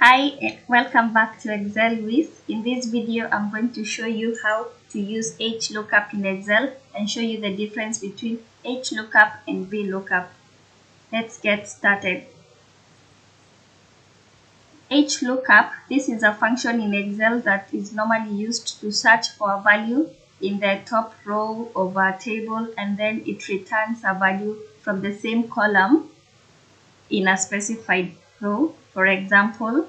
Hi, welcome back to Excel with. In this video, I'm going to show you how to use HLOOKUP in Excel and show you the difference between HLOOKUP and VLOOKUP. Let's get started. HLOOKUP, this is a function in Excel that is normally used to search for a value in the top row of a table, and then it returns a value from the same column in a specified row. For example,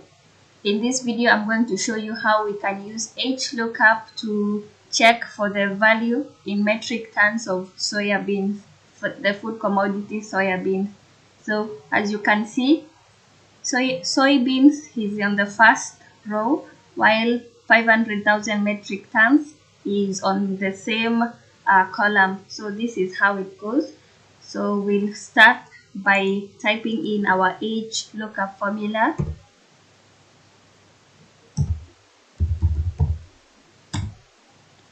in this video, I'm going to show you how we can use HLOOKUP to check for the value in metric tons of soya beans, for the food commodity soya beans. So as you can see, soybeans is on the first row, while 500,000 metric tons is on the same column. So this is how it goes. So we'll start by typing in our HLOOKUP formula.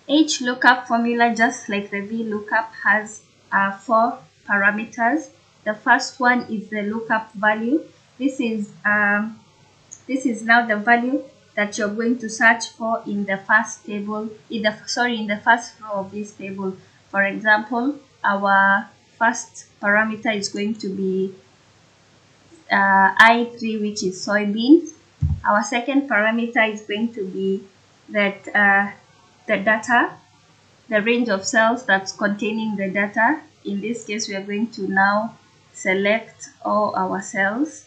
HLOOKUP formula, just like the VLOOKUP, has 4 parameters. The first one is the lookup value. This is now the value that you're going to search for in the first table, in the first row of this table. For example, our first parameter is going to be I3, which is soybeans. Our second parameter is going to be that the data, the range of cells that's containing the data. In this case, we are going to now select all our cells.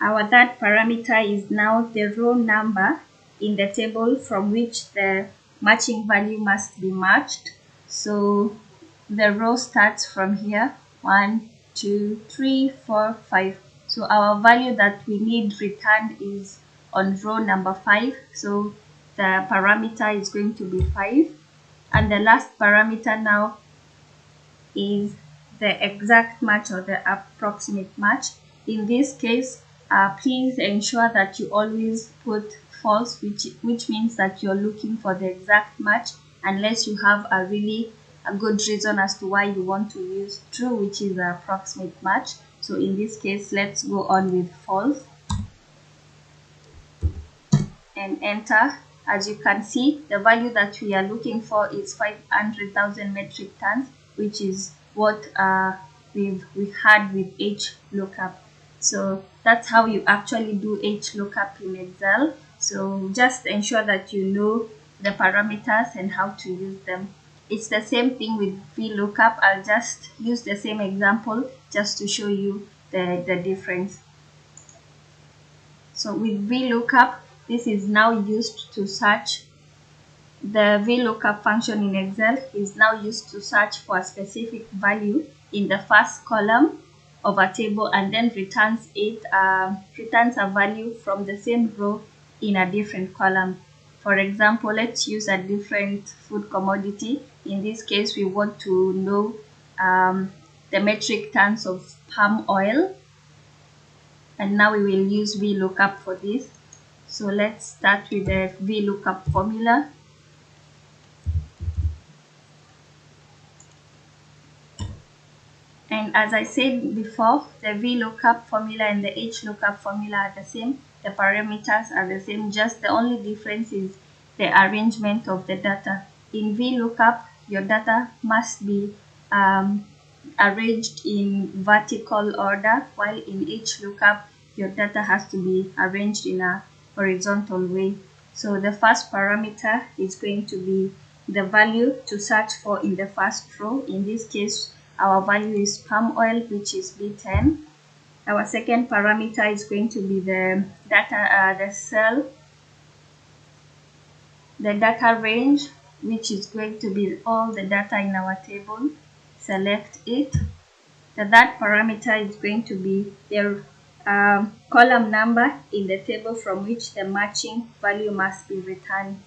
Our third parameter is now the row number in the table from which the matching value must be matched. So the row starts from here, 1, 2, 3, 4, 5. So our value that we need returned is on row number 5. So the parameter is going to be 5. And the last parameter now is the exact match or the approximate match. In this case, please ensure that you always put false, which means that you're looking for the exact match, unless you have a good reason as to why you want to use true, which is the approximate match. So in this case, let's go on with false and enter. As you can see, the value that we are looking for is 500,000 metric tons, which is what we had with HLOOKUP. So that's how you actually do HLOOKUP in Excel. So just ensure that you know the parameters and how to use them. It's the same thing with VLOOKUP. I'll just use the same example just to show you the difference. So with VLOOKUP, this is now used to search. The VLOOKUP function in Excel is now used to search for a specific value in the first column of a table, and then returns a value from the same row in a different column. For example, let's use a different food commodity. In this case, we want to know the metric tons of palm oil, and now we will use VLOOKUP for this. So let's start with the VLOOKUP formula. And as I said before, the VLOOKUP formula and the HLOOKUP formula are the same. The parameters are the same, just the only difference is the arrangement of the data. In VLOOKUP, your data must be arranged in vertical order, while in HLOOKUP, your data has to be arranged in a horizontal way. So the first parameter is going to be the value to search for in the first row. In this case, our value is palm oil, which is B10. Our second parameter is going to be the data, the data range, which is going to be all the data in our table. Select it. The third parameter is going to be the column number in the table from which the matching value must be returned.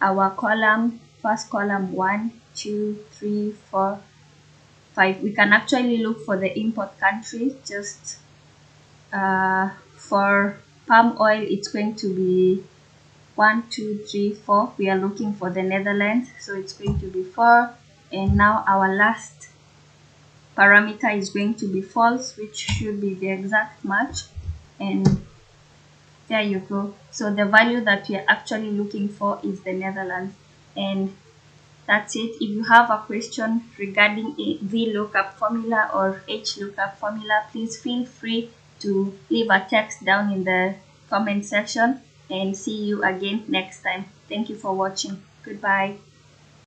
Our first column 1, 2, 3, 4, 5. We can actually look for the import country. Just for palm oil, it's going to be 1, 2, 3, 4. We are looking for the Netherlands, so it's going to be 4. And now our last parameter is going to be false, which should be the exact match. And There you go. So the value that we are actually looking for is the Netherlands. And that's it. If you have a question regarding a VLOOKUP formula or HLOOKUP formula, please feel free to leave a text down in the comment section, and see you again next time. Thank you for watching. Goodbye.